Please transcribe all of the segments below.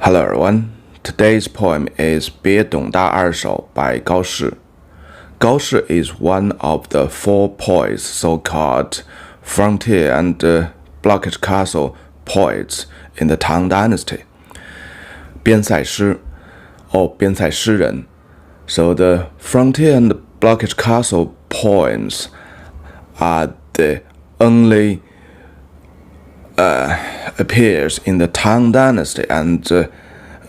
Hello everyone. Today's poem is 别董大二首 by Gao Shi. Gao Shi is one of the four poets, so-called frontier and blockage castle poets in the Tang dynasty. 边塞诗 or 边塞诗人. So the frontier and blockage castle poems are the only appears in the Tang dynasty, and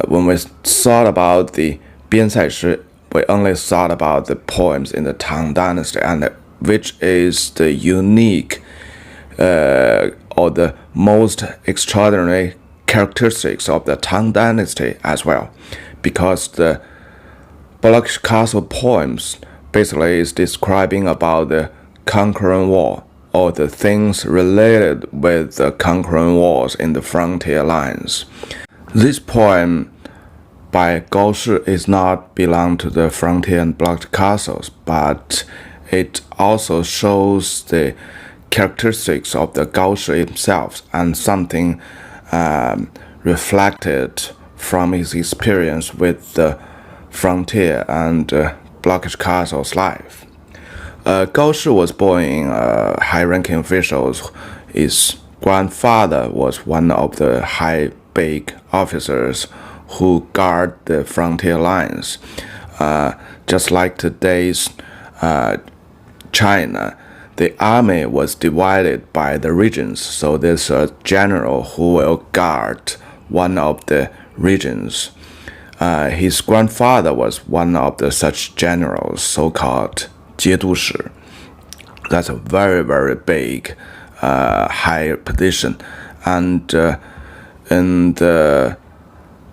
when we thought about the 边塞诗, we only thought about the poems in the Tang dynasty, and which is the unique or the most extraordinary characteristics of the Tang dynasty as well, because the blockage castle poems basically is describing about the conquering war, or the things related with the conquering wars in the frontier lines. This poem by Gao Shi is not belong to the frontier and blocked castles, but it also shows the characteristics of the Gao Shi himself and something reflected from his experience with the frontier and blockage castles life. Gao Shi was born in high-ranking officials. His grandfather was one of the high-big officers who guard the frontier lines. Just like today's China, the army was divided by the regions. So there's a general who will guard one of the regions. His grandfather was one of the such generals, so-called 节度使. That's a very, very big high position. And in the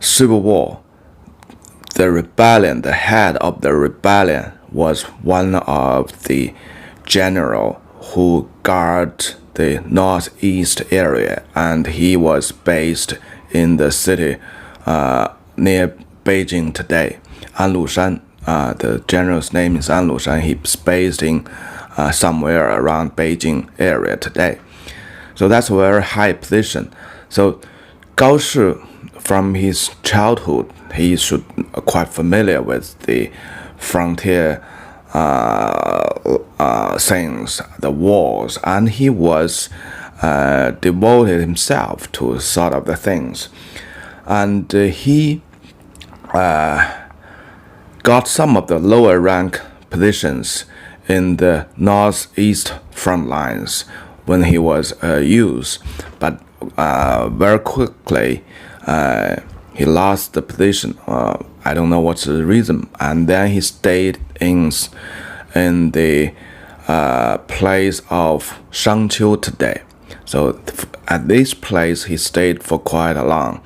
Civil War, the head of the rebellion was one of the general who guard the northeast area, and he was based in the city near Beijing today, Anlushan. The general's name is Anlushan. He's based in somewhere around Beijing area today. So that's a very high position. So Gao Shi, from his childhood, he should quite familiar with the frontier things, the wars, and he was devoted himself to sort of the things, and he got some of the lower rank positions in the northeast front lines when he was a youth, but very quickly he lost the position. I don't know what's the reason, and then he stayed in the place of Shangqiu today. So at this place he stayed for quite a long,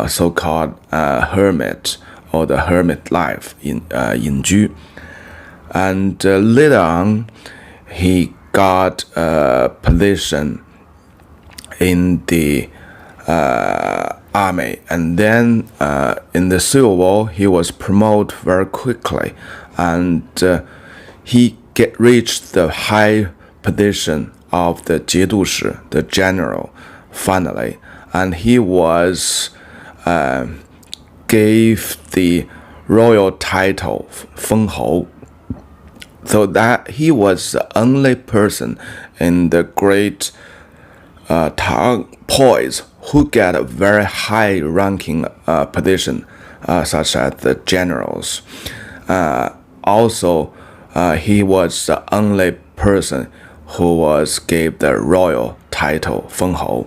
so-called hermit, or the hermit life in Yinju. And later on, he got a position in the army, and then in the Civil War, he was promoted very quickly, and he reached the high position of the 节度使, the general, finally, and he was gave the royal title 封侯, so that he was the only person in the great Tang poets who get a very high ranking position, such as the generals. Also, he was the only person who was gave the royal title 封侯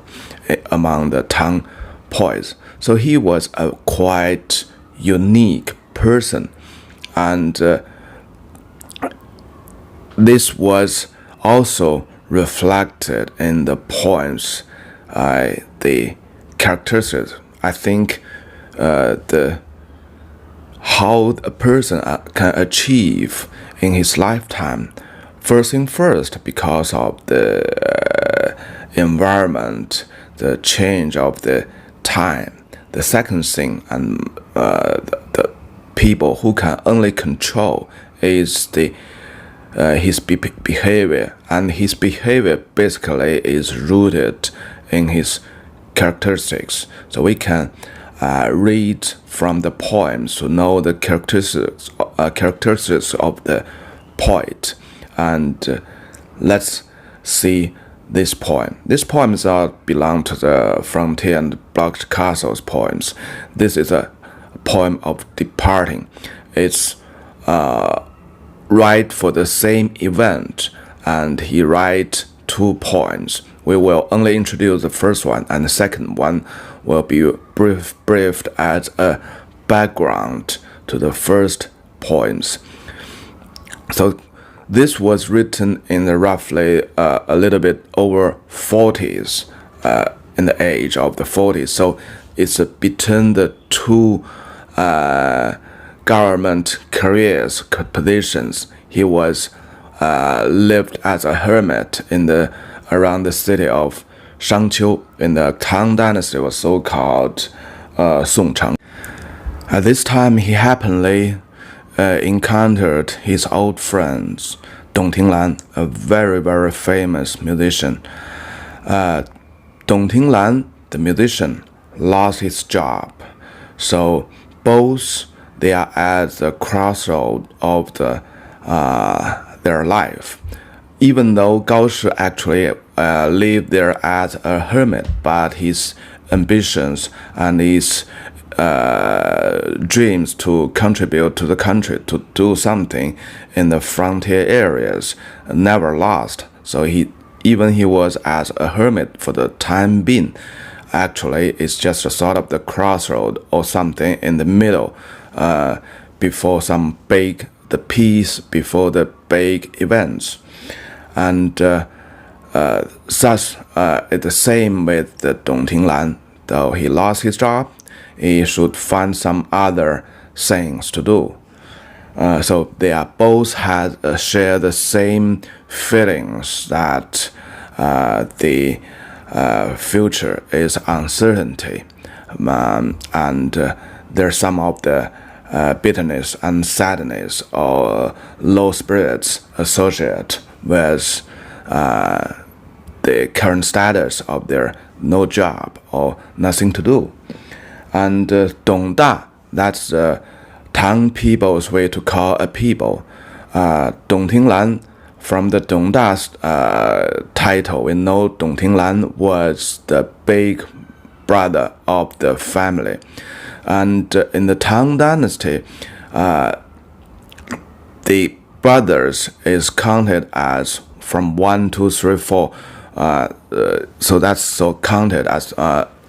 among the Tang poets. So he was a quite unique person, and this was also reflected in the poems, the characteristics. I think how a person can achieve in his lifetime. First thing first, because of the environment, the change of the time. The second thing, and the people who can only control is his behavior, and his behavior basically is rooted in his characteristics. So we can read from the poems to know the characteristics of the poet. And let's see this poem. These poems belong to the Frontier and Blocked Castles poems. This is a poem of departing. It's right for the same event, and he write 2 poems. We will only introduce the first one, and the second one will be briefed as a background to the first poems. So this was written in the roughly a little bit over 40s, in the age of the 40s. So it's between the 2 government careers positions. He was lived as a hermit around the city of Shangqiu in the Tang dynasty, was so called Songcheng. At this time, he happily encountered his old friends, Dong Tinglan, a very, very famous musician. Dong Tinglan, the musician, lost his job. So both they are at the crossroad of their life. Even though Gao Shi actually lived there as a hermit, but his ambitions and his dreams to contribute to the country, to do something in the frontier areas, never lost. So he was as a hermit for the time being. Actually, it's just a sort of the crossroad or something in the middle, before the peace, before the big events. And thus, it's the same with the Dong Tinglan. Though he lost his job, he should find some other things to do. So they are both share the same feelings that the future is uncertainty, and there's some of the bitterness and sadness or low spirits associated with the current status of their no job or nothing to do. And Dong Da, that's the Tang people's way to call a people. Dong Tinglan, from the Dong Da's title, we know Dong Tinglan was the big brother of the family. And in the Tang dynasty, the brothers is counted as from 1, 2, 3, 4. So that's so counted as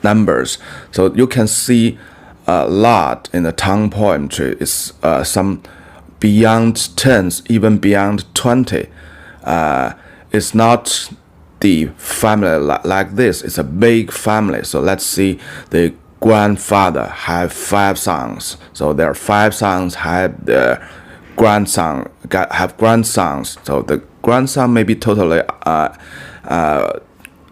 numbers. So you can see a lot in the Tang poetry. It's some beyond 10, even beyond 20. It's not the family like this. It's a big family. So let's see, the grandfather have 5 sons. So their 5 sons have their have grandsons. So the grandson may be totally add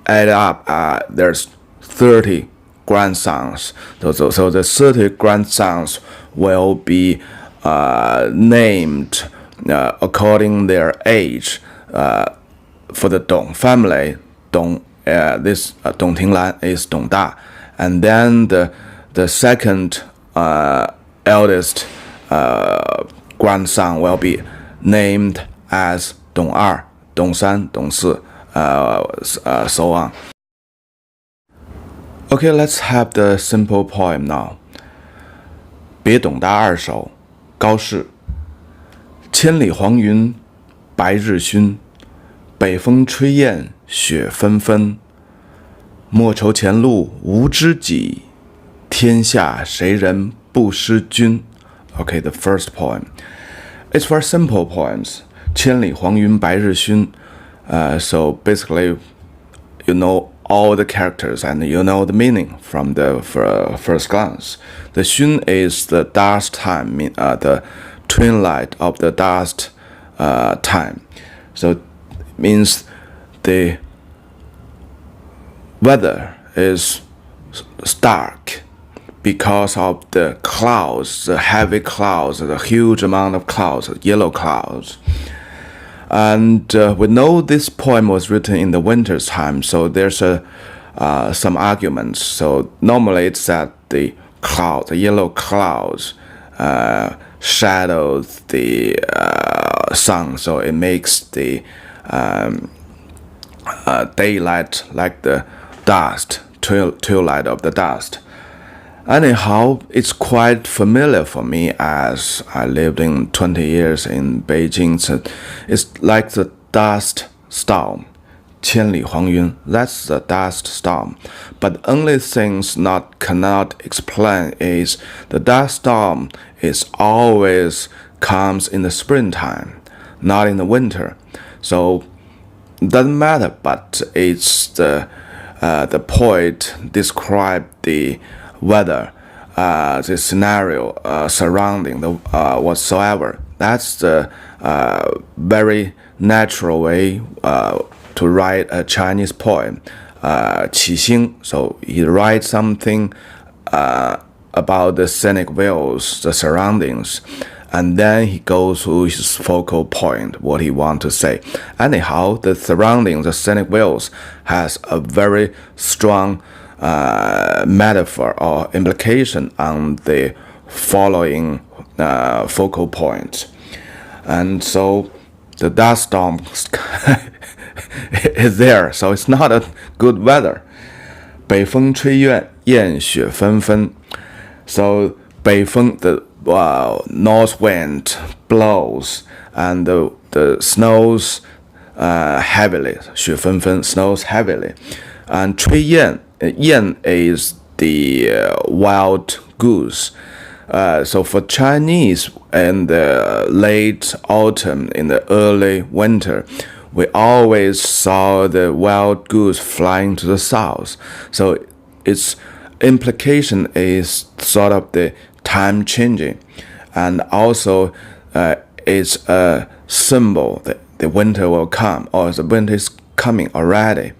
up. There's 30 grandsons. So the 30 grandsons will be named according their age. For the Dong family, Dong Tinglan is Dong Da, and then the second eldest grandson will be named as Dong Er, Dong San, Dong Si, so on. Okay, let's have the simple poem now. 别董大二首，高适。千里黄云，白日曛。北风吹雁雪纷纷，莫愁前路无知己，天下谁人不识君。Okay, the first poem. It's for simple poems. 千里黄云白日曛. So basically, you know all the characters and you know the meaning from the first glance. The 曛 is the dusk time, the twilight of the dusk time. So means the weather is dark because of the clouds, the heavy clouds, the huge amount of clouds, yellow clouds. And we know this poem was written in the winter time, so there's some arguments. So normally it's that the cloud, the yellow clouds shadows the sun, so it makes the daylight like the dust, twilight of the dust. Anyhow, it's quite familiar for me as I lived in 20 years in Beijing. So it's like the dust storm. 千里黄云, that's the dust storm. But the only things cannot explain is the dust storm is always comes in the springtime, not in the winter. So it doesn't matter, but it's the poet described the weather, the scenario surrounding the whatsoever. That's the very natural way to write a Chinese poem, 起兴. So he writes something about the scenic views, the surroundings, and then he goes to his focal point, what he wants to say. Anyhow, the surroundings, the scenic views, has a very strong metaphor or implication on the following focal points. And so the dust storm is there, so it's not a good weather. 北风吹院，燕雪纷纷. So 北风, the north wind blows, and the snows heavily. 雪纷纷, snows heavily. And 吹雁, yen is the wild goose. So for Chinese, in the late autumn, in the early winter, we always saw the wild goose flying to the south. So its implication is sort of the time changing, and also it's a symbol that the winter will come, or the winter is coming already.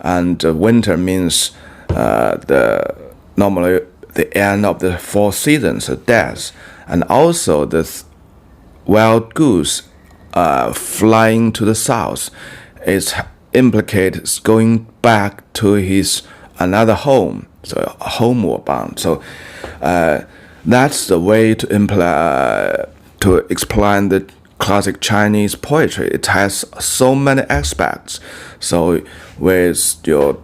And winter means normally the end of the 4 seasons, death. And also the wild goose flying to the south is implicated going back to his another home, so homeward bound. So that's the way to explain the classic Chinese poetry. It has so many aspects. So with your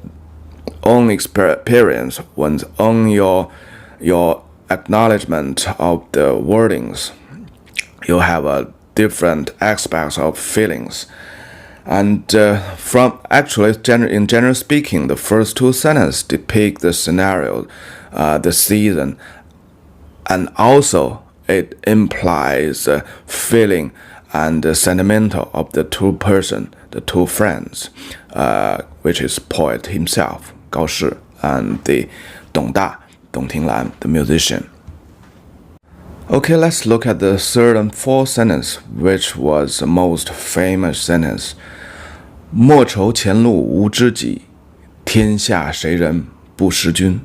own experience, one's own your acknowledgement of the wordings, you have a different aspects of feelings. And from actually, in general speaking, the first 2 sentences depict the scenario, the season, and also it implies the feeling and the sentimental of the 2 persons, the 2 friends, which is poet himself, Gao Shi, and the Dong Tinglan, the musician. Okay, let's look at the 3rd and 4th sentence, which was the most famous sentence. 莫愁前路无知己，天下谁人不识君.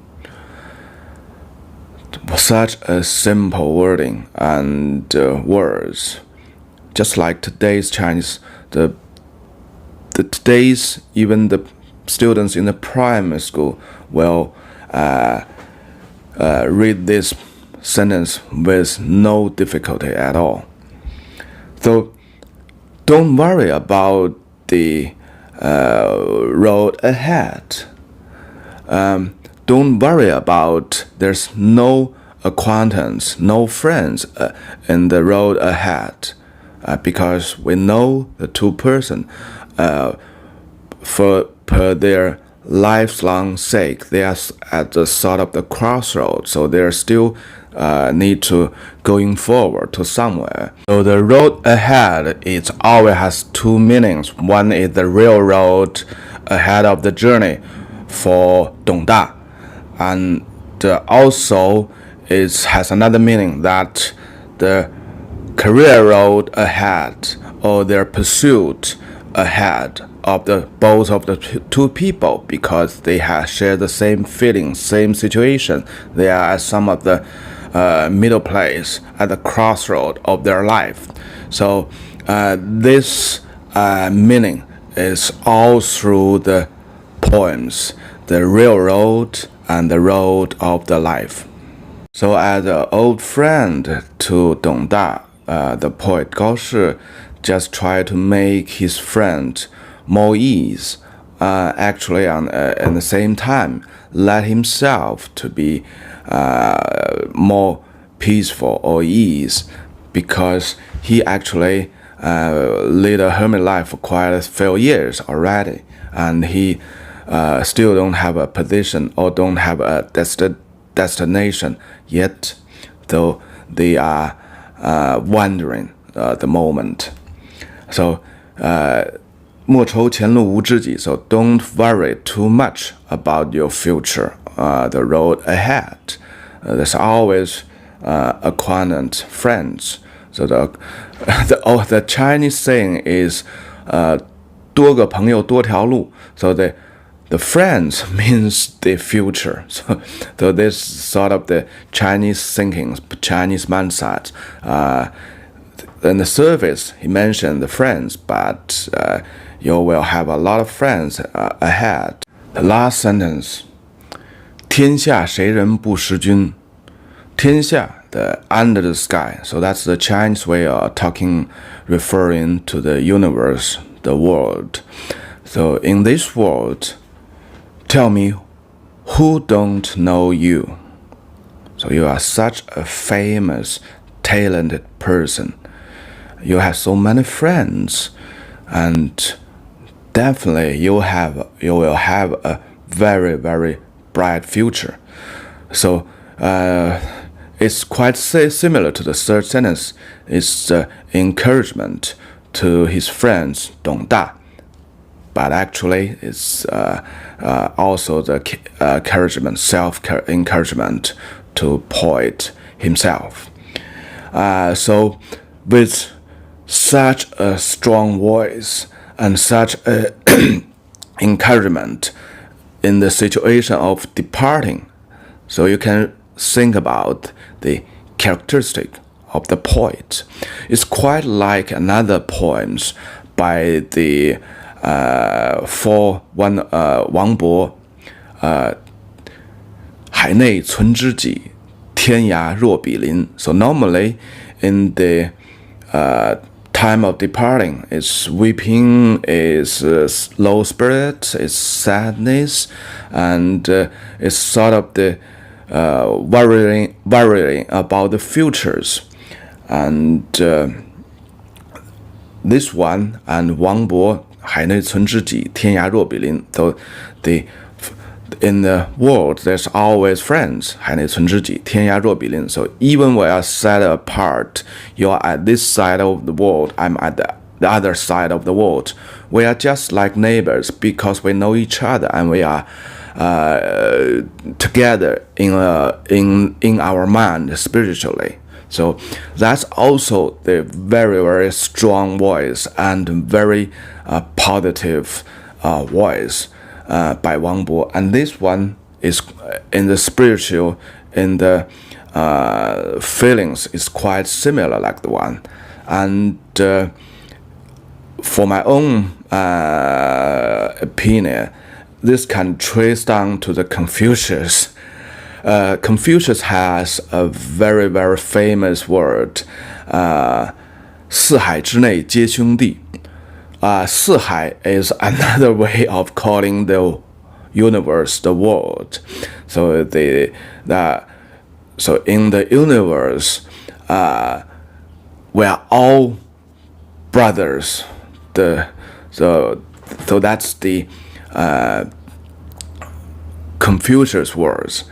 Such a simple wording and words, just like today's Chinese, the today's even the students in the primary school will read this sentence with no difficulty at all. So don't worry about the road ahead. Don't worry about there's no acquaintance, no friends in the road ahead, because we know the 2 persons per their lifelong sake, they are at the sort of the crossroads, so they're still need to going forward to somewhere. So the road ahead, it always has 2 meanings. One is the real road ahead of the journey for Dong Da, and also it has another meaning, that the career road ahead, or their pursuit ahead of both of the 2 people, because they have shared the same feelings, same situation. They are at some of the middle place, at the crossroad of their life. So this meaning is all through the poems, the real road and the road of the life. So as an old friend to Dong Da, the poet Gao Shi just tried to make his friend more ease. Actually, at the same time, let himself to be more peaceful or ease, because he actually led a hermit life for quite a few years already, and he still don't have a position or don't have a destination yet, though they are wondering the moment. So 莫愁前路无知己, so don't worry too much about your future, the road ahead. There's always acquaintance friends. So the Chinese saying is 多个朋友多条路. So the friends means the future. So this sort of the Chinese thinking, Chinese mindset. In the service, he mentioned the friends, but you will have a lot of friends ahead. The last sentence, 天下谁人不识君? 天下, the under the sky. So that's the Chinese way of talking, referring to the universe, the world. So in this world, tell me, who don't know you? So you are such a famous, talented person. You have so many friends, and definitely you will have a very, very bright future. So it's quite similar to the third sentence. It's encouragement to his friends Dong Da, but actually it's also the encouragement, self-encouragement to poet himself. So with such a strong voice and such a encouragement in the situation of departing, so you can think about the characteristic of the poet. It's quite like another poems by the Wang Bo, 海内存知己，天涯若比邻. So normally in the time of departing, it's weeping, it's low spirit, it's sadness, and it's sort of the worrying about the futures. And this one and Wang Bo, 海内存知己，天涯若比邻. So in the world, there's always friends. 海内存知己，天涯若比邻. So even we are set apart, you are at this side of the world, I'm at the other side of the world. We are just like neighbors because we know each other and we are together in our mind spiritually. So that's also the very, very strong voice and very positive voice by Wang Bo. And this one is in the spiritual, in the feelings, is quite similar like the one. And for my own opinion, this can trace down to the Confucius. Confucius has a very, very famous word, 四海之内皆兄弟. 四海 is another way of calling the universe, the world. So so in the universe, we are all brothers. So that's the Confucius words.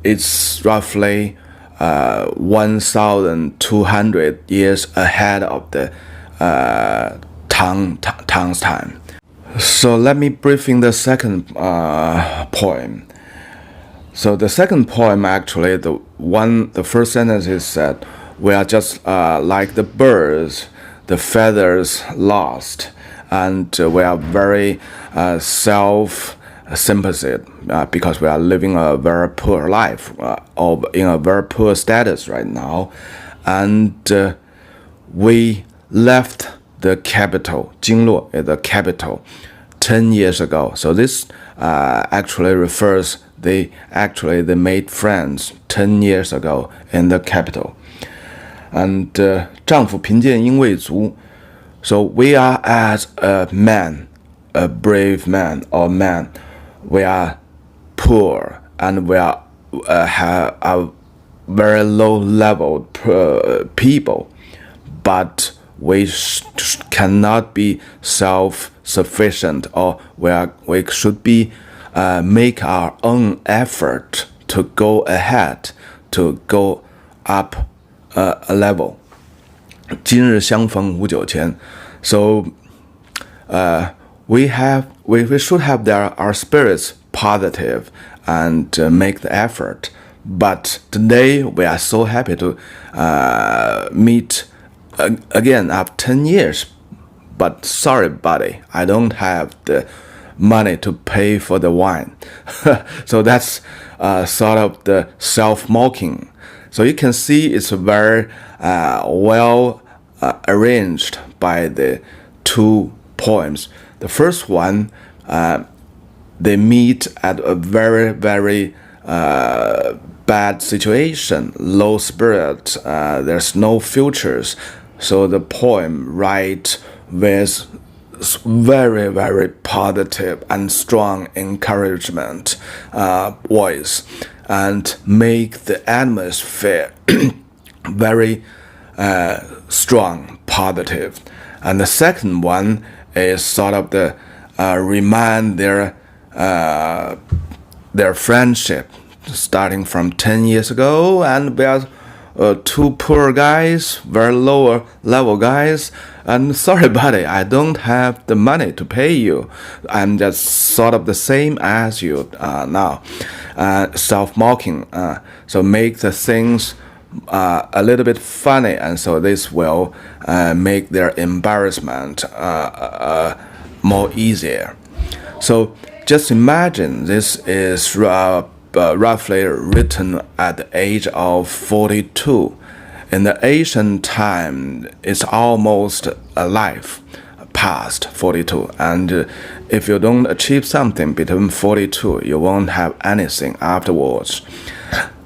It's roughly 1,200 years ahead of the Tang's time. So let me brief in the second poem. So the second poem, actually, the first sentence is that we are just like the birds, the feathers lost, and we are very self-sympathy because we are living a very poor life, in a very poor status right now, and we left the capital, Jingluo is the capital, 10 years ago. So this actually refers they made friends 10 years ago in the capital. And 丈夫贫贱因未足. So we are as a man, a brave man or man. We are poor and we are have a very low level people, but we cannot be self-sufficient, or we should be make our own effort to go ahead, to go up a level. 今日相逢无酒钱. So we should have our spirits positive and make the effort. But today we are so happy to meet again after 10 years. But sorry, buddy, I don't have the money to pay for the wine. So that's sort of the self-mocking. So you can see it's very well arranged by the two poems. The first one, they meet at a very, very bad situation, low spirit, there's no futures. So the poem writes with very, very positive and strong encouragement voice, and make the atmosphere very strong, positive. And the second one is sort of the remind their friendship starting from 10 years ago, and we are two poor guys, very lower level guys, and sorry buddy, I don't have the money to pay you. I'm just sort of the same as you now. Self-mocking, so make the things a little bit funny, and so this will make their embarrassment more easier. So just imagine this is roughly written at the age of 42. In the ancient time, it's almost a life past 42. And if you don't achieve something between 42, you won't have anything afterwards.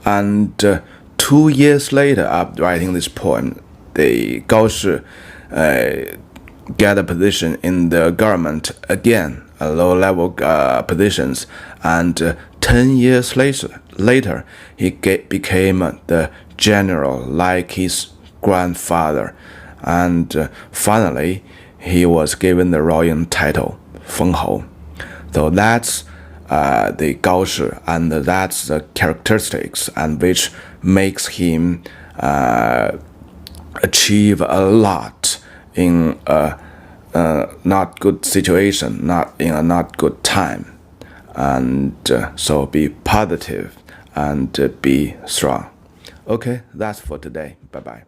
And 2 years later, after writing this poem, the Gao Shi get a position in the government again, a low-level positions, and 10 years later, he became the general like his grandfather, and finally, he was given the royal title, 封侯. So that's the Gao Shi, and that's the characteristics, and which makes him achieve a lot in a not good situation, not in a not good time. And so be positive and be strong. Okay, that's for today. Bye-bye.